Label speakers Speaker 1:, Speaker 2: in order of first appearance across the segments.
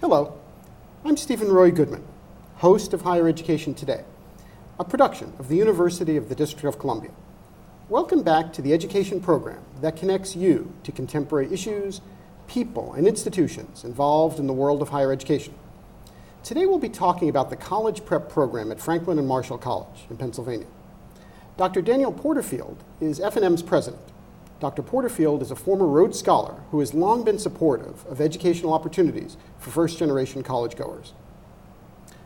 Speaker 1: Hello, I'm Steven Roy Goodman, host of Higher Education Today, a production of the University of the District of Columbia. Welcome back to the education program that connects you to contemporary issues, people, and institutions involved in the world of higher education. Today we'll be talking about the College Prep program at Franklin and Marshall College in Pennsylvania. Dr. Daniel Porterfield is F&M's president. Dr. Porterfield is a former Rhodes Scholar who has long been supportive of educational opportunities for first-generation college-goers.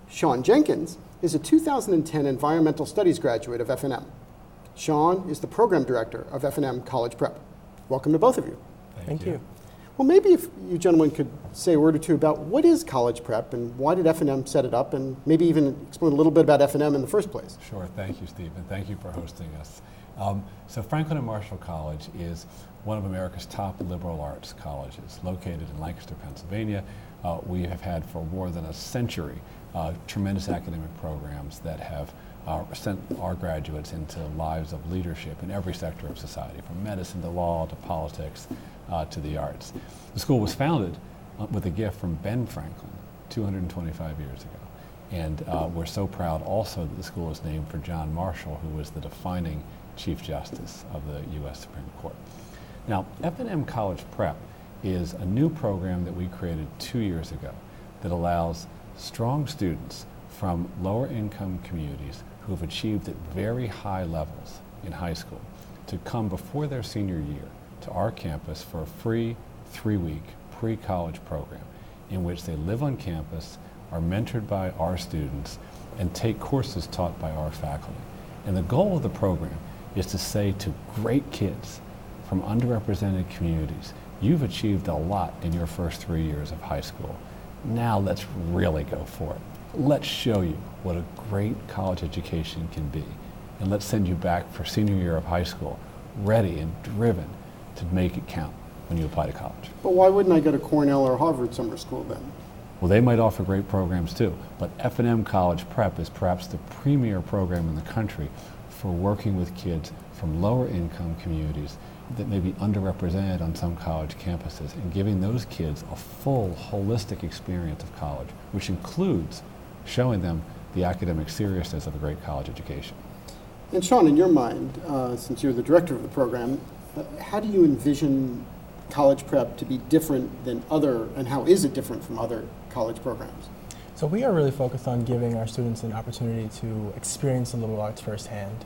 Speaker 1: Shawn Jenkins is a 2010 Environmental Studies graduate of F&M. Shawn is the program director of F&M College Prep. Welcome to both of you.
Speaker 2: Thank you.
Speaker 1: Well, maybe if you gentlemen could say a word or two about what is College Prep and why did F&M set it up, and maybe even explain a little bit about F&M in the first place.
Speaker 2: Sure, thank you, Steve, and thank you for hosting us. So Franklin and Marshall College is one of America's top liberal arts colleges, located in Lancaster, Pennsylvania. We have had for more than a century tremendous academic programs that have sent our graduates into lives of leadership in every sector of society, from medicine to law to politics to the arts. The school was founded with a gift from Ben Franklin 225 years ago. And we're so proud also that the school is named for John Marshall, who was the defining Chief Justice of the U.S. Supreme Court. Now, F&M College Prep is a new program that we created 2 years ago that allows strong students from lower income communities who have achieved at very high levels in high school to come before their senior year to our campus for a free 3-week pre-college program in which they live on campus, are mentored by our students, and take courses taught by our faculty. And the goal of the program is to say to great kids from underrepresented communities, you've achieved a lot in your first 3 years of high school. Now let's really go for it. Let's show you what a great college education can be. And let's send you back for senior year of high school, ready and driven to make it count when you apply to college.
Speaker 1: But why wouldn't I go to Cornell or Harvard summer school then?
Speaker 2: Well, they might offer great programs too, but F&M College Prep is perhaps the premier program in the country for working with kids from lower income communities that may be underrepresented on some college campuses and giving those kids a full, holistic experience of college, which includes showing them the academic seriousness of a great college education.
Speaker 1: And Shawn, in your mind, since you're the director of the program, how do you envision College Prep to be different than other, and how is it different from other college programs?
Speaker 3: So we are really focused on giving our students an opportunity to experience the liberal arts firsthand.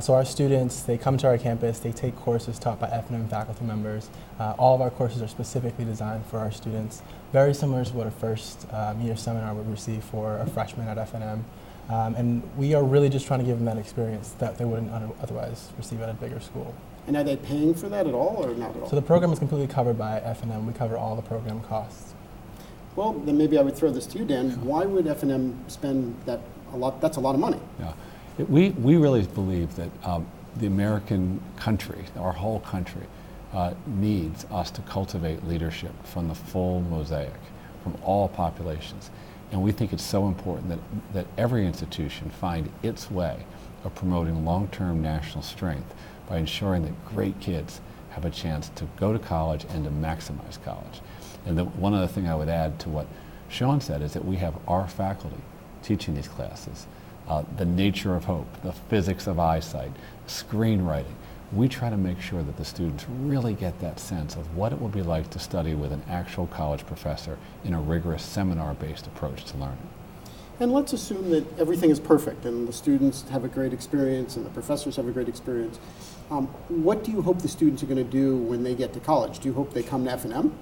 Speaker 3: So our students, they come to our campus, they take courses taught by F&M faculty members. All of our courses are specifically designed for our students, very similar to what a first year seminar would receive for a freshman at F&M. And we are really just trying to give them that experience that they wouldn't otherwise receive at a bigger school.
Speaker 1: And are they paying for that at all or not at all?
Speaker 3: So the program is completely covered by F&M. We cover all the program costs.
Speaker 1: Well, then maybe I would throw this to you, Dan. Why would F&M spend that a lot? That's a lot of money.
Speaker 2: Yeah. We really believe that the American country, our whole country, needs us to cultivate leadership from the full mosaic, from all populations. And we think it's so important that every institution find its way of promoting long-term national strength by ensuring that great kids have a chance to go to college and to maximize college. And one other thing I would add to what Shawn said is that we have our faculty teaching these classes, the nature of hope, the physics of eyesight, screenwriting. We try to make sure that the students really get that sense of what it will be like to study with an actual college professor in a rigorous seminar-based approach to learning.
Speaker 1: And let's assume that everything is perfect and the students have a great experience and the professors have a great experience. What do you hope the students are going to do when they get to college? Do you hope they come to F&M?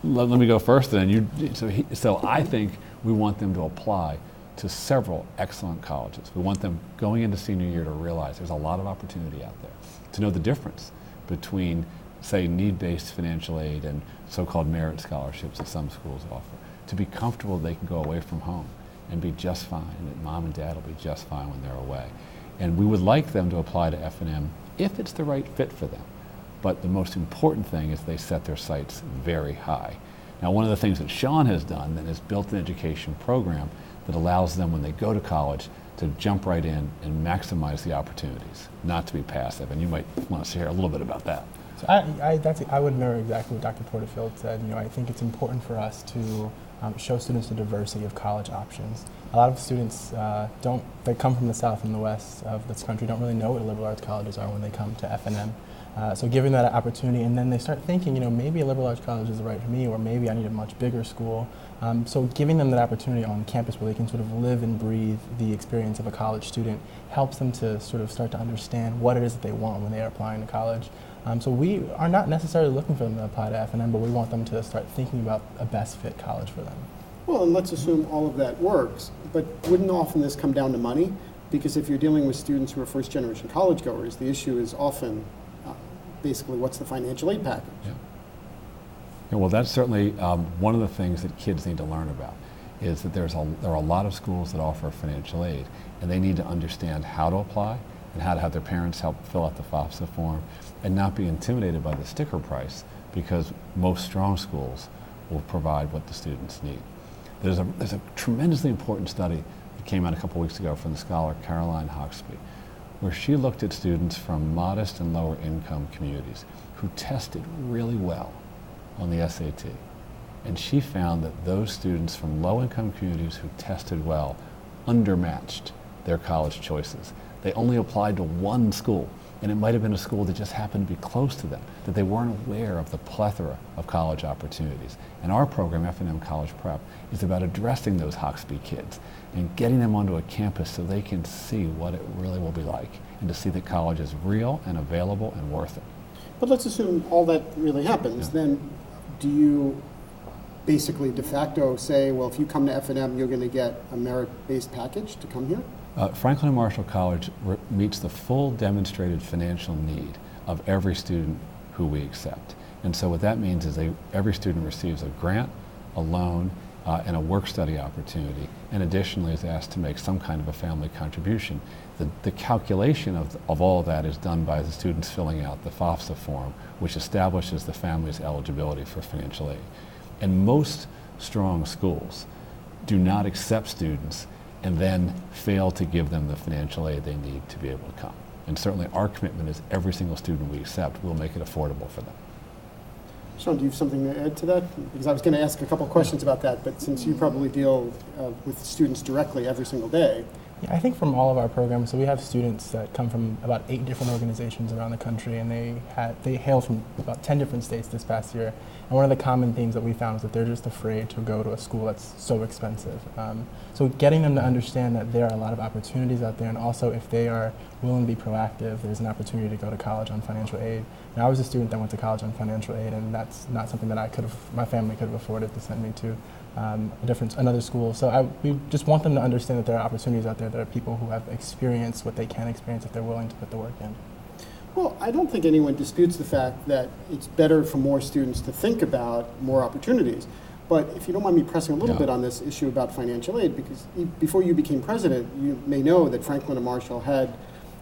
Speaker 2: Let me go first then. So I think we want them to apply to several excellent colleges. We want them going into senior year to realize there's a lot of opportunity out there, to know the difference between, say, need-based financial aid and so-called merit scholarships that some schools offer, to be comfortable they can go away from home and be just fine, and that mom and dad will be just fine when they're away. And we would like them to apply to F&M if it's the right fit for them. But the most important thing is they set their sights very high. Now, one of the things that Shawn has done then is built an education program that allows them, when they go to college, to jump right in and maximize the opportunities, not to be passive. And you might want to share a little bit about that.
Speaker 3: So I would mirror exactly what Dr. Porterfield said. I think it's important for us to show students the diversity of college options. A lot of students that come from the South and the West of this country don't really know what liberal arts colleges are when they come to F&M. So giving that opportunity, and then they start thinking, maybe a liberal arts college is right for me, or maybe I need a much bigger school. So giving them that opportunity on campus where they can sort of live and breathe the experience of a college student helps them to sort of start to understand what it is that they want when they are applying to college. So we are not necessarily looking for them to apply to F&M, but we want them to start thinking about a best fit college for them.
Speaker 1: Well, and let's assume all of that works, but wouldn't often this come down to money? Because if you're dealing with students who are first generation college goers, the issue is often basically what's the financial aid package?
Speaker 2: Yeah, well, that's certainly one of the things that kids need to learn about, is that there are a lot of schools that offer financial aid, and they need to understand how to apply and how to have their parents help fill out the FAFSA form and not be intimidated by the sticker price, because most strong schools will provide what the students need. There's a tremendously important study that came out a couple weeks ago from the scholar Caroline Hawksby, where she looked at students from modest and lower income communities who tested really well on the SAT. And she found that those students from low income communities who tested well undermatched their college choices. They only applied to one school, and it might have been a school that just happened to be close to them, that they weren't aware of the plethora of college opportunities. And our program, F&M College Prep, is about addressing those Hawksby kids and getting them onto a campus so they can see what it really will be like, and to see that college is real and available and worth it.
Speaker 1: But let's assume all that really happens. Yeah. Then do you basically de facto say, well, if you come to F&M, you're going to get a merit-based package to come here?
Speaker 2: Franklin and Marshall College meets the full demonstrated financial need of every student who we accept. And so what that means is every student receives a grant, a loan, and a work-study opportunity, and additionally is asked to make some kind of a family contribution. The calculation of all of that is done by the students filling out the FAFSA form, which establishes the family's eligibility for financial aid. And most strong schools do not accept students and then fail to give them the financial aid they need to be able to come. And certainly our commitment is every single student we accept, we'll make it affordable for them.
Speaker 1: Shawn, do you have something to add to that? Because I was going to ask a couple questions about that, but since you probably deal with students directly every single day.
Speaker 3: Yeah, I think from all of our programs, so we have students that come from about 8 different organizations around the country, and they hail from about 10 different states this past year. And one of the common themes that we found is that they're just afraid to go to a school that's so expensive. So getting them to understand that there are a lot of opportunities out there, and also if they are willing to be proactive, there's an opportunity to go to college on financial aid. And I was a student that went to college on financial aid, and that's not something that my family could have afforded to send me to another school. So we just want them to understand that there are opportunities out there. There are people who have experienced what they can experience if they're willing to put the work in.
Speaker 1: Well, I don't think anyone disputes the fact that it's better for more students to think about more opportunities. But if you don't mind me pressing a little bit on this issue about financial aid, because before you became president, you may know that Franklin and Marshall had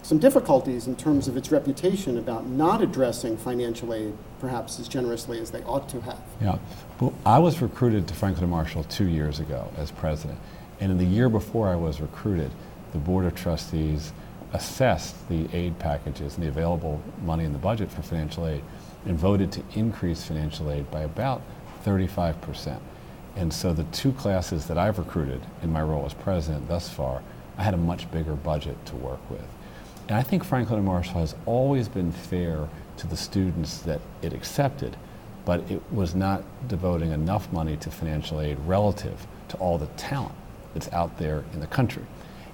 Speaker 1: some difficulties in terms of its reputation about not addressing financial aid perhaps as generously as they ought to have.
Speaker 2: Yeah, well, I was recruited to Franklin and Marshall 2 years ago as president. And in the year before I was recruited, the Board of Trustees assessed the aid packages and the available money in the budget for financial aid and voted to increase financial aid by about 35%. And so the 2 classes that I've recruited in my role as president thus far, I had a much bigger budget to work with. And I think Franklin and Marshall has always been fair to the students that it accepted, but it was not devoting enough money to financial aid relative to all the talent that's out there in the country.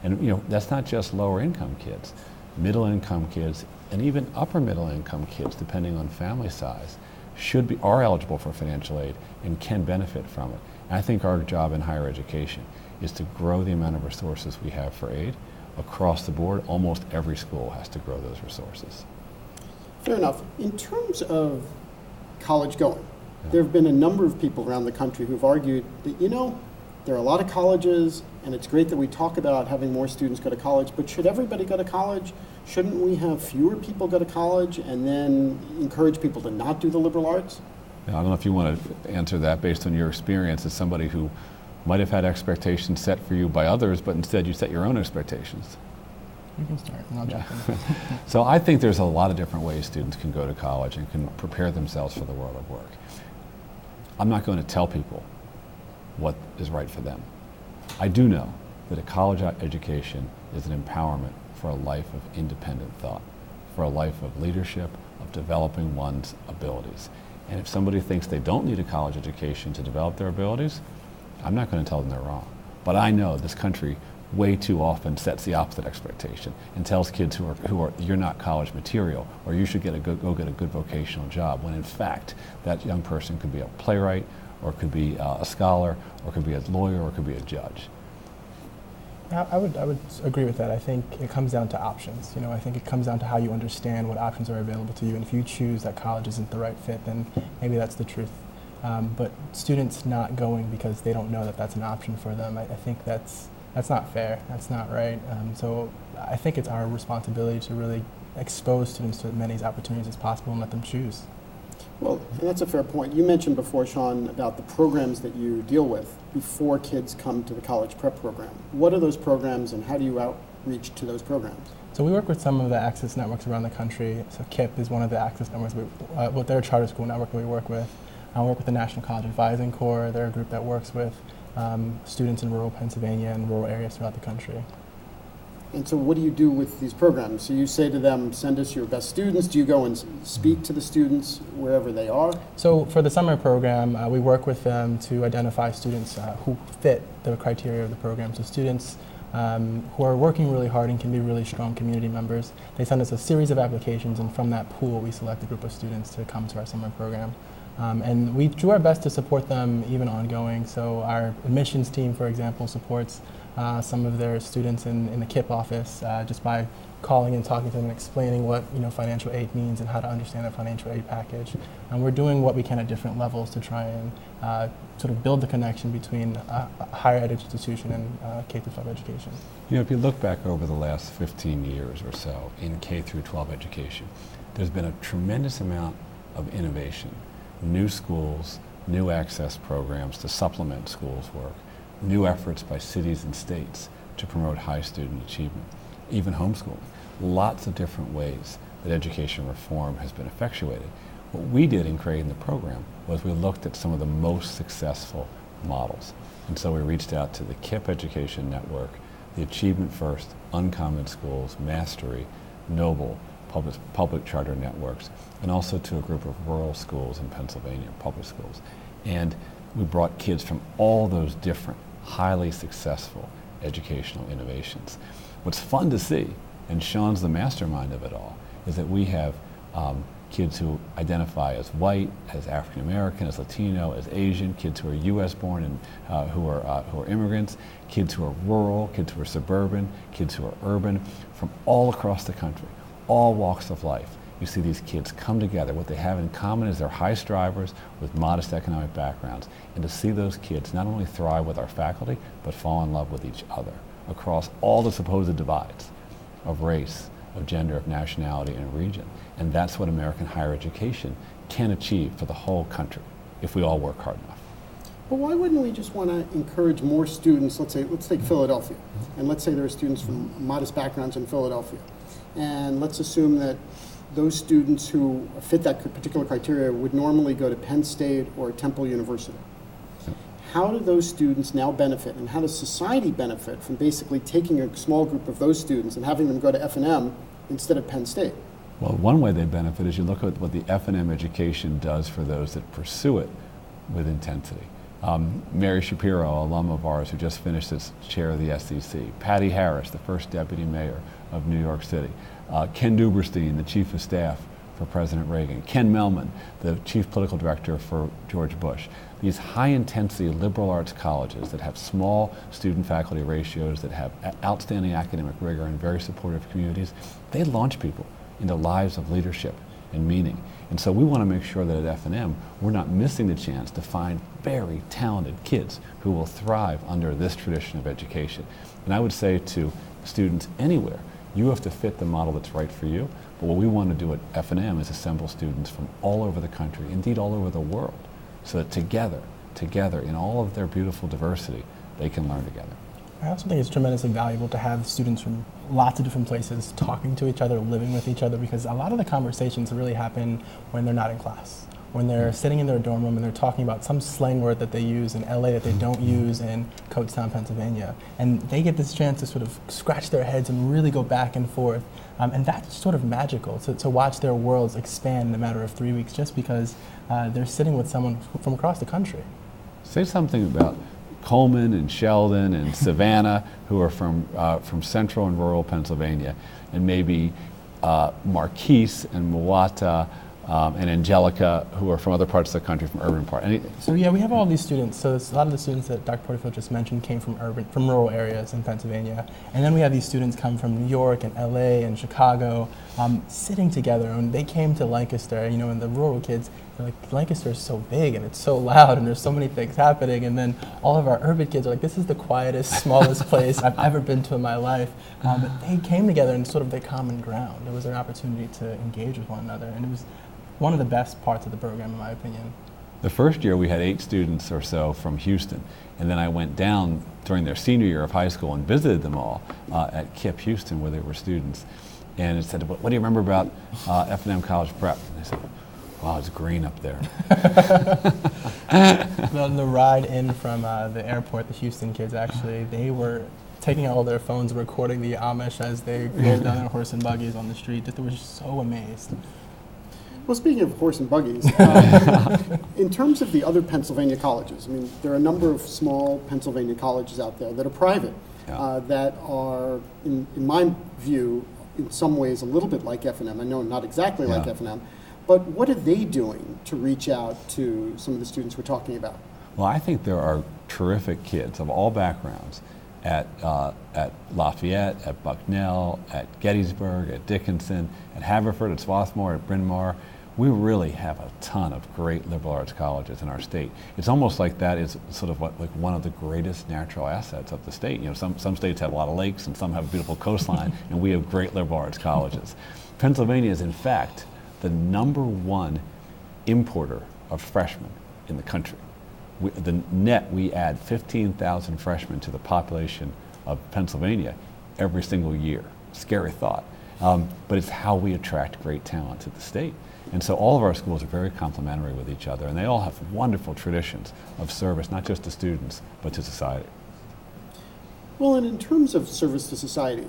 Speaker 2: And that's not just lower income kids, middle income kids, and even upper middle income kids, depending on family size, are eligible for financial aid and can benefit from it. And I think our job in higher education is to grow the amount of resources we have for aid across the board. Almost every school has to grow those resources.
Speaker 1: Fair enough. In terms of college going, there have been a number of people around the country who've argued that, there are a lot of colleges, and it's great that we talk about having more students go to college, but should everybody go to college? Shouldn't we have fewer people go to college and then encourage people to not do the liberal arts?
Speaker 2: I don't know if you want to answer that based on your experience as somebody who might have had expectations set for you by others, but instead you set your own expectations.
Speaker 3: You can start, and I'll jump in.
Speaker 2: So I think there's a lot of different ways students can go to college and can prepare themselves for the world of work. I'm not going to tell people what is right for them. I do know that a college education is an empowerment for a life of independent thought, for a life of leadership, of developing one's abilities. And if somebody thinks they don't need a college education to develop their abilities, I'm not going to tell them they're wrong. But I know this country way too often sets the opposite expectation and tells kids who are you're not college material, or you should go get a good vocational job, when in fact that young person could be a playwright, or could be a scholar, or could be a lawyer, or could be a judge.
Speaker 3: I would agree with that. I think it comes down to options. I think it comes down to how you understand what options are available to you, and if you choose that college isn't the right fit, then maybe that's the truth. But students not going because they don't know that that's an option for them, I think that's not fair. That's not right. So I think it's our responsibility to really expose students to as many opportunities as possible and let them choose.
Speaker 1: Well, and that's a fair point. You mentioned before, Shawn, about the programs that you deal with before kids come to the college prep program. What are those programs, and how do you outreach to those programs?
Speaker 3: So we work with some of the access networks around the country. So KIP is one of the access networks. They're a charter school network that we work with. I work with the National College Advising Corps. They're a group that works with students in rural Pennsylvania and rural areas throughout the country.
Speaker 1: And so what do you do with these programs? So you say to them, send us your best students. Do you go and speak to the students wherever they are?
Speaker 3: So for the summer program, we work with them to identify students who fit the criteria of the program. So students who are working really hard and can be really strong community members. They send us a series of applications, and from that pool we select a group of students to come to our summer program. And we do our best to support them even ongoing. So our admissions team, for example, supports some of their students in the KIP office just by calling and talking to them and explaining what financial aid means and how to understand a financial aid package. And we're doing what we can at different levels to try and sort of build the connection between a higher ed institution and K-12 education.
Speaker 2: If you look back over the last 15 years or so in K-12 education, there's been a tremendous amount of innovation. New schools, new access programs to supplement schools' work, new efforts by cities and states to promote high student achievement, even homeschooling. Lots of different ways that education reform has been effectuated. What we did in creating the program was we looked at some of the most successful models. And so we reached out to the KIP Education Network, the Achievement First, Uncommon Schools, Mastery, Noble, public charter networks, and also to a group of rural schools in Pennsylvania, public schools. And we brought kids from all those different, highly successful educational innovations. What's fun to see, and Shawn's the mastermind of it all, is that we have kids who identify as white, as African American, as Latino, as Asian, kids who are U.S. born and who are immigrants, kids who are rural, kids who are suburban, kids who are urban, from all across the country, all walks of life. You see these kids come together. What they have in common is they're high strivers with modest economic backgrounds. And to see those kids not only thrive with our faculty, but fall in love with each other across all the supposed divides of race, of gender, of nationality, and region. And that's what American higher education can achieve for the whole country if we all work hard enough.
Speaker 1: But why wouldn't we just want to encourage more students? Let's take Philadelphia, and let's say there are students from modest backgrounds in Philadelphia. And let's assume that those students who fit that particular criteria would normally go to Penn State or Temple University. How do those students now benefit, and how does society benefit from basically taking a small group of those students and having them go to F&M instead of Penn State?
Speaker 2: Well, one way they benefit is you look at what the F&M education does for those that pursue it with intensity. Mary Shapiro, alum of ours who just finished as chair of the SEC, Patty Harris, the first deputy mayor of New York City, Ken Duberstein, the chief of staff for President Reagan, Ken Melman, the chief political director for George Bush. These high-intensity liberal arts colleges that have small student-faculty ratios, that have outstanding academic rigor and very supportive communities, they launch people into lives of leadership and meaning. And so we want to make sure that at F&M we're not missing the chance to find very talented kids who will thrive under this tradition of education. And I would say to students anywhere, you have to fit the model that's right for you. But what we want to do at F&M is assemble students from all over the country, indeed all over the world, so that together, in all of their beautiful diversity, they can learn together.
Speaker 3: I also think it's tremendously valuable to have students from lots of different places talking to each other, living with each other, because a lot of the conversations really happen when they're not in class, when they're sitting in their dorm room and they're talking about some slang word that they use in LA that they don't use in Coatstown, Pennsylvania. And they get this chance to sort of scratch their heads and really go back and forth. And that's sort of magical to watch their worlds expand in a matter of 3 weeks just because they're sitting with someone from across the country.
Speaker 2: Say something about Coleman and Sheldon and Savannah, who are from central and rural Pennsylvania, and maybe Marquise and Muwata and Angelica, who are from other parts of the country, from urban parts.
Speaker 3: So yeah, we have all these students. So a lot of the students that Dr. Porterfield just mentioned came from rural areas in Pennsylvania. And then we have these students come from New York and LA and Chicago, sitting together. And they came to Lancaster, and the rural kids, they're like, Lancaster is so big and it's so loud and there's so many things happening. And then all of our urban kids are like, this is the quietest, smallest place I've ever been to in my life. But they came together in sort of their common ground. There was an opportunity to engage with one another. And it was one of the best parts of the program, in my opinion.
Speaker 2: The first year we had 8 students or so from Houston, and then I went down during their senior year of high school and visited them all at KIPP Houston, where they were students, and it said, what do you remember about F&M College Prep? And I said, wow, it's green up there.
Speaker 3: The ride in from the airport, the Houston kids actually, they were taking out all their phones, recording the Amish as they rode down their horse and buggies on the street. They were just so amazed.
Speaker 1: Well, speaking of horse and buggies, in terms of the other Pennsylvania colleges, I mean, there are a number of small Pennsylvania colleges out there that are private, that are, in my view, in some ways a little bit like F&M. I know not exactly like F&M, but what are they doing to reach out to some of the students we're talking about?
Speaker 2: Well, I think there are terrific kids of all backgrounds at Lafayette, at Bucknell, at Gettysburg, at Dickinson, at Haverford, at Swarthmore, at Bryn Mawr. We really have a ton of great liberal arts colleges in our state. It's almost like that is sort of like one of the greatest natural assets of the state. Some states have a lot of lakes and some have a beautiful coastline, and we have great liberal arts colleges. Pennsylvania is, in fact, the #1 importer of freshmen in the country. We add 15,000 freshmen to the population of Pennsylvania every single year. Scary thought. But it's how we attract great talent to the state. And so all of our schools are very complementary with each other, and they all have wonderful traditions of service, not just to students, but to society.
Speaker 1: Well, and in terms of service to society,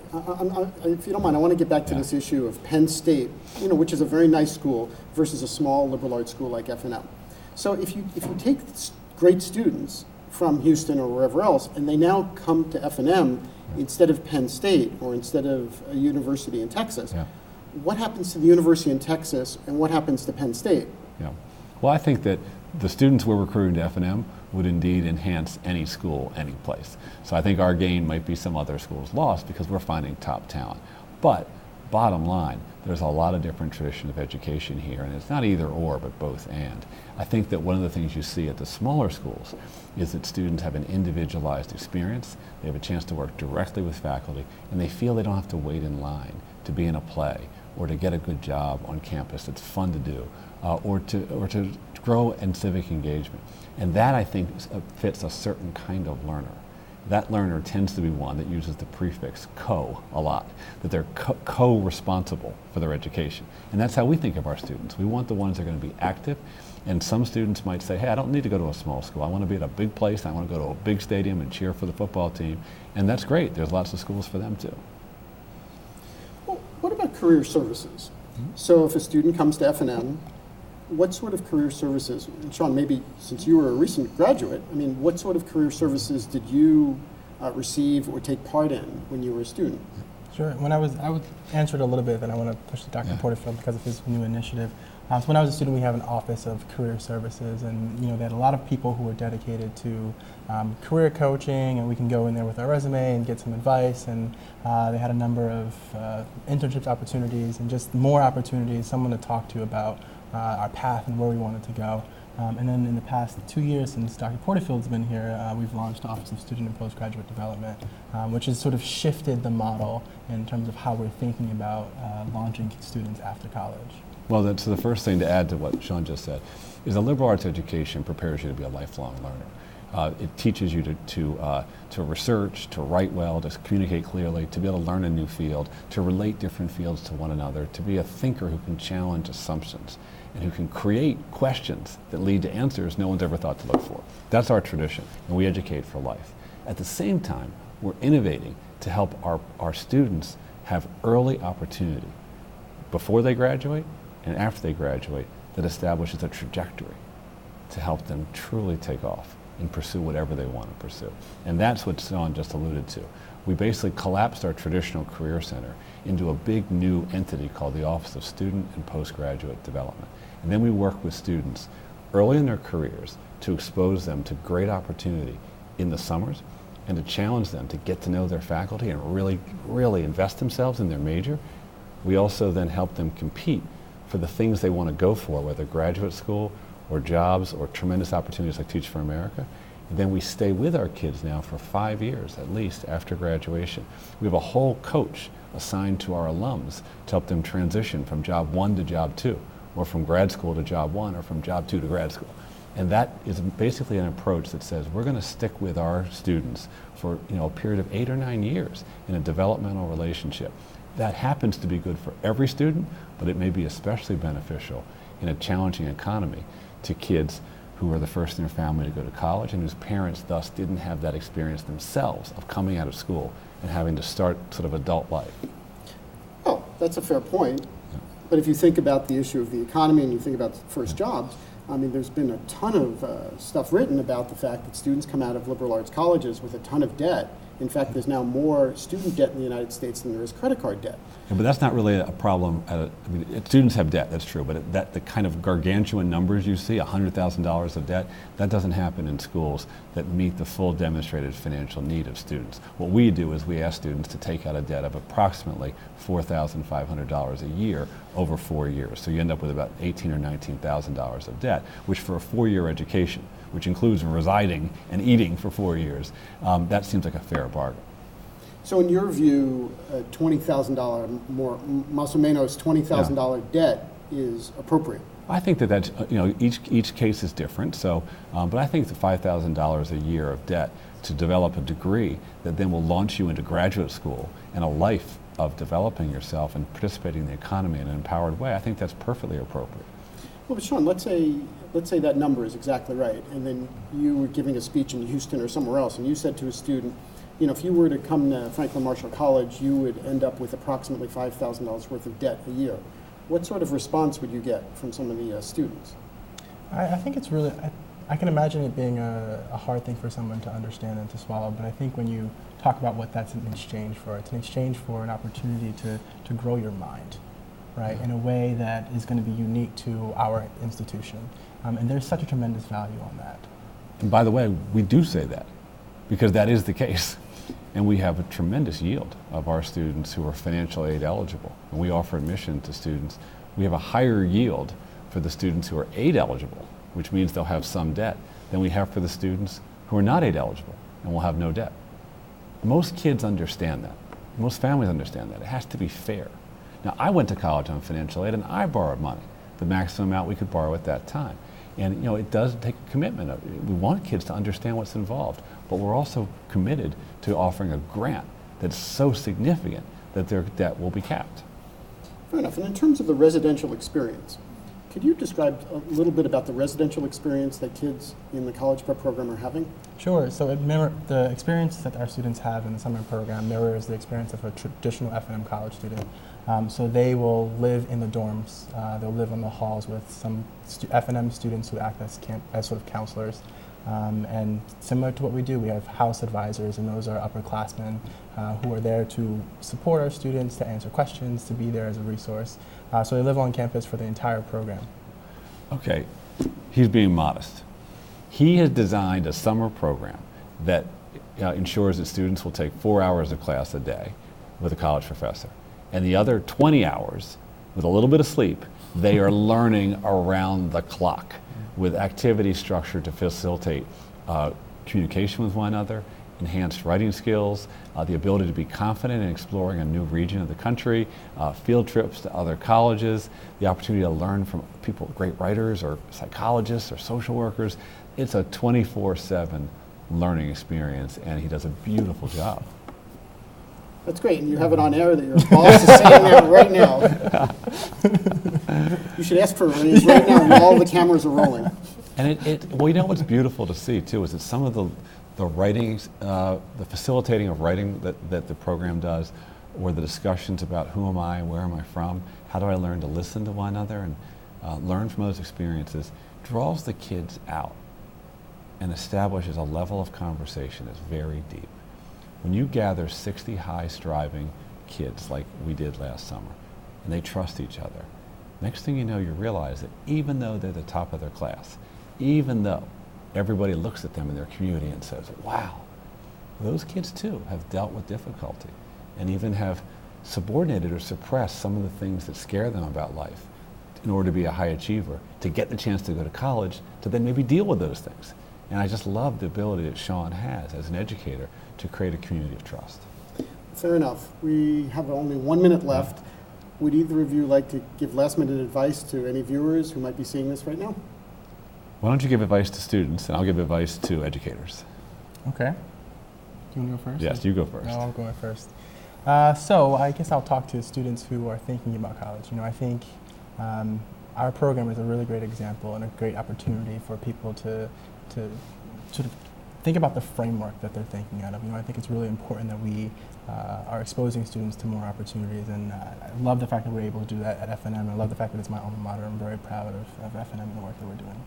Speaker 1: if you don't mind, I want to get back to this issue of Penn State, which is a very nice school, versus a small liberal arts school like F&M. So if you take great students from Houston or wherever else, and they now come to F&M instead of Penn State or instead of a university in Texas, what happens to the university in Texas and what happens to Penn State?
Speaker 2: Yeah. Well, I think that the students we're recruiting to F&M would indeed enhance any school, any place. So I think our gain might be some other schools lost because we're finding top talent. But bottom line, there's a lot of different traditions of education here, and it's not either or, but both and. I think that one of the things you see at the smaller schools is that students have an individualized experience, they have a chance to work directly with faculty, and they feel they don't have to wait in line to be in a play or to get a good job on campus that's fun to do, or to grow in civic engagement. And that, I think, fits a certain kind of learner. That learner tends to be one that uses the prefix co a lot, that they're co-responsible for their education. And that's how we think of our students. We want the ones that are going to be active, and some students might say, hey, I don't need to go to a small school. I want to be at a big place, I want to go to a big stadium and cheer for the football team. And that's great. There's lots of schools for them too.
Speaker 1: Well, what about career services? So if a student comes to F&M, what sort of career services, and Shawn, maybe since you were a recent graduate, what sort of career services did you receive or take part in when you were a student?
Speaker 3: Sure. I would answer it a little bit, then I want to push to Dr. Porterfield because of his new initiative. So when I was a student, we have an office of career services, and they had a lot of people who were dedicated to career coaching, and we can go in there with our resume and get some advice, and they had a number of internship opportunities and just more opportunities, someone to talk to about our path and where we wanted to go. And then in the past 2 years since Dr. Porterfield's been here, we've launched Office of Student and Postgraduate Development, which has sort of shifted the model in terms of how we're thinking about launching students after college.
Speaker 2: Well, that's the first thing to add to what Shawn just said, is a liberal arts education prepares you to be a lifelong learner. It teaches you to research, to write well, to communicate clearly, to be able to learn a new field, to relate different fields to one another, to be a thinker who can challenge assumptions and who can create questions that lead to answers no one's ever thought to look for. That's our tradition, and we educate for life. At the same time, we're innovating to help our students have early opportunity before they graduate and after they graduate that establishes a trajectory to help them truly take off and pursue whatever they want to pursue. And that's what Shawn just alluded to. We basically collapsed our traditional career center into a big new entity called the Office of Student and Postgraduate Development. And then we work with students early in their careers to expose them to great opportunity in the summers and to challenge them to get to know their faculty and really, really invest themselves in their major. We also then help them compete for the things they want to go for, whether graduate school or jobs or tremendous opportunities like Teach for America. And then we stay with our kids now for 5 years at least after graduation. We have a whole coach assigned to our alums to help them transition from job 1 to job 2, or from grad school to job 1, or from job 2 to grad school. And that is basically an approach that says we're going to stick with our students for a period of 8 or 9 years in a developmental relationship. That happens to be good for every student, but it may be especially beneficial in a challenging economy to kids who are the first in their family to go to college and whose parents thus didn't have that experience themselves of coming out of school and having to start sort of adult life.
Speaker 1: Oh, that's a fair point. But if you think about the issue of the economy and you think about first jobs, I mean, there's been a ton of stuff written about the fact that students come out of liberal arts colleges with a ton of debt. In fact, there's now more student debt in the United States than there is credit card debt.
Speaker 2: Yeah, but that's not really a problem. Students have debt, that's true, but the kind of gargantuan numbers you see, $100,000 of debt, that doesn't happen in schools that meet the full demonstrated financial need of students. What we do is we ask students to take out a debt of approximately $4,500 a year over 4 years. So you end up with about $18,000 or $19,000 of debt, which for a 4-year education, which includes residing and eating for 4 years, that seems like a fair bargain.
Speaker 1: So in your view, a $20,000 more, más o menos $20,000 debt is appropriate?
Speaker 2: I think that's, each case is different, so, but I think the $5,000 a year of debt to develop a degree that then will launch you into graduate school and a life of developing yourself and participating in the economy in an empowered way, I think that's perfectly appropriate.
Speaker 1: Well, but Shawn, let's say that number is exactly right, and then you were giving a speech in Houston or somewhere else, and you said to a student, if you were to come to Franklin Marshall College, you would end up with approximately $5,000 worth of debt a year. What sort of response would you get from some of the students?
Speaker 3: I think it's really, I can imagine it being a hard thing for someone to understand and to swallow, but I think when you talk about what that's in exchange for, it's in exchange for an opportunity to grow your mind, right, in a way that is going to be unique to our institution. And there's such a tremendous value on that.
Speaker 2: And by the way, we do say that, because that is the case. And we have a tremendous yield of our students who are financial aid eligible. And we offer admission to students. We have a higher yield for the students who are aid eligible, which means they'll have some debt, than we have for the students who are not aid eligible and will have no debt. Most kids understand that. Most families understand that. It has to be fair. Now, I went to college on financial aid and I borrowed money, the maximum amount we could borrow at that time. And it does take a commitment. We want kids to understand what's involved, but we're also committed to offering a grant that's so significant that their debt will be capped.
Speaker 1: Fair enough. And in terms of the residential experience, could you describe a little bit about the residential experience that kids in the college prep program are having?
Speaker 3: Sure. So the experience that our students have in the summer program mirrors the experience of a traditional F&M college student. So they will live in the dorms. They'll live on the halls with some F&M students who act as sort of counselors. And similar to what we do, we have house advisors, and those are upperclassmen who are there to support our students, to answer questions, to be there as a resource. So they live on campus for the entire program. Okay,
Speaker 2: he's being modest. He has designed a summer program that ensures that students will take 4 hours of class a day with a college professor. And the other 20 hours, with a little bit of sleep, they are learning around the clock with activities structured to facilitate communication with one another, enhanced writing skills, the ability to be confident in exploring a new region of the country, field trips to other colleges, the opportunity to learn from people, great writers or psychologists or social workers. It's a 24/7 learning experience, and he does a beautiful job.
Speaker 1: That's great, and you have it on air that your boss is saying that right now. You should ask for a raise right now while all the cameras are rolling.
Speaker 2: And well, you know what's beautiful to see too is that some of the writings, the facilitating of writing that the program does, or the discussions about who am I, where am I from, how do I learn to listen to one another and learn from those experiences, draws the kids out and establishes a level of conversation that's very deep. When you gather 60 high-striving kids like we did last summer, and they trust each other, next thing you know, you realize that even though they're the top of their class, even though everybody looks at them in their community and says, wow, those kids too have dealt with difficulty and even have subordinated or suppressed some of the things that scare them about life in order to be a high achiever, to get the chance to go to college, to then maybe deal with those things. And I just love the ability that Shawn has as an educator to create a community of trust.
Speaker 1: Fair enough. We have only 1 minute left. Would either of you like to give last-minute advice to any viewers who might be seeing this right now?
Speaker 2: Why don't you give advice to students, and I'll give advice to educators.
Speaker 3: Okay. Do you want to go first?
Speaker 2: Yes, you go first.
Speaker 3: No, I'm going first. So I guess I'll talk to students who are thinking about college. You know, I think our program is a really great example and a great opportunity for people to sort of think about the framework that they're thinking out of. You know, I think it's really important that we are exposing students to more opportunities, and I love the fact that we're able to do that at F&M. I love the fact that it's my alma mater. I'm very proud of F&M and the work that we're doing.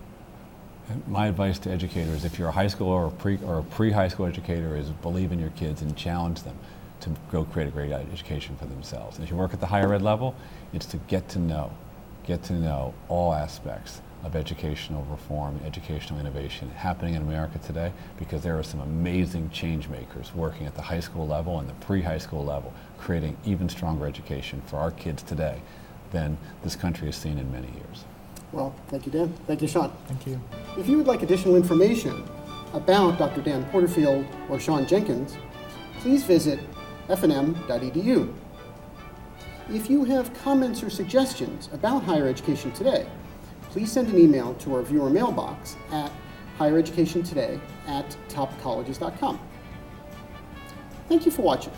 Speaker 2: And my advice to educators, if you're a high school or a pre-high school educator, is believe in your kids and challenge them to go create a great education for themselves. And if you work at the higher ed level, it's to get to know all aspects of educational reform, educational innovation happening in America today, because there are some amazing change makers working at the high school level and the pre-high school level, creating even stronger education for our kids today than this country has seen in many years.
Speaker 1: Well, thank you, Dan. Thank you, Shawn.
Speaker 3: Thank you.
Speaker 1: If you would like additional information about Dr. Dan Porterfield or Shawn Jenkins, please visit fnm.edu. If you have comments or suggestions about higher education today, please send an email to our viewer mailbox at highereducationtoday@topcolleges.com. Thank you for watching.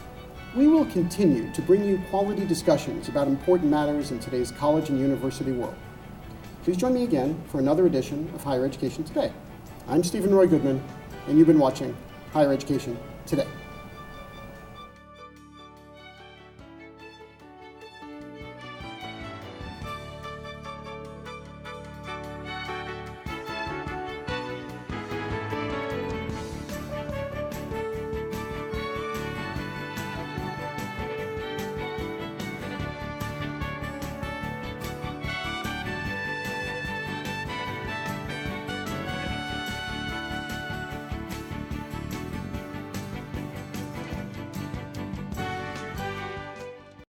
Speaker 1: We will continue to bring you quality discussions about important matters in today's college and university world. Please join me again for another edition of Higher Education Today. I'm Steven Roy Goodman, and you've been watching Higher Education Today.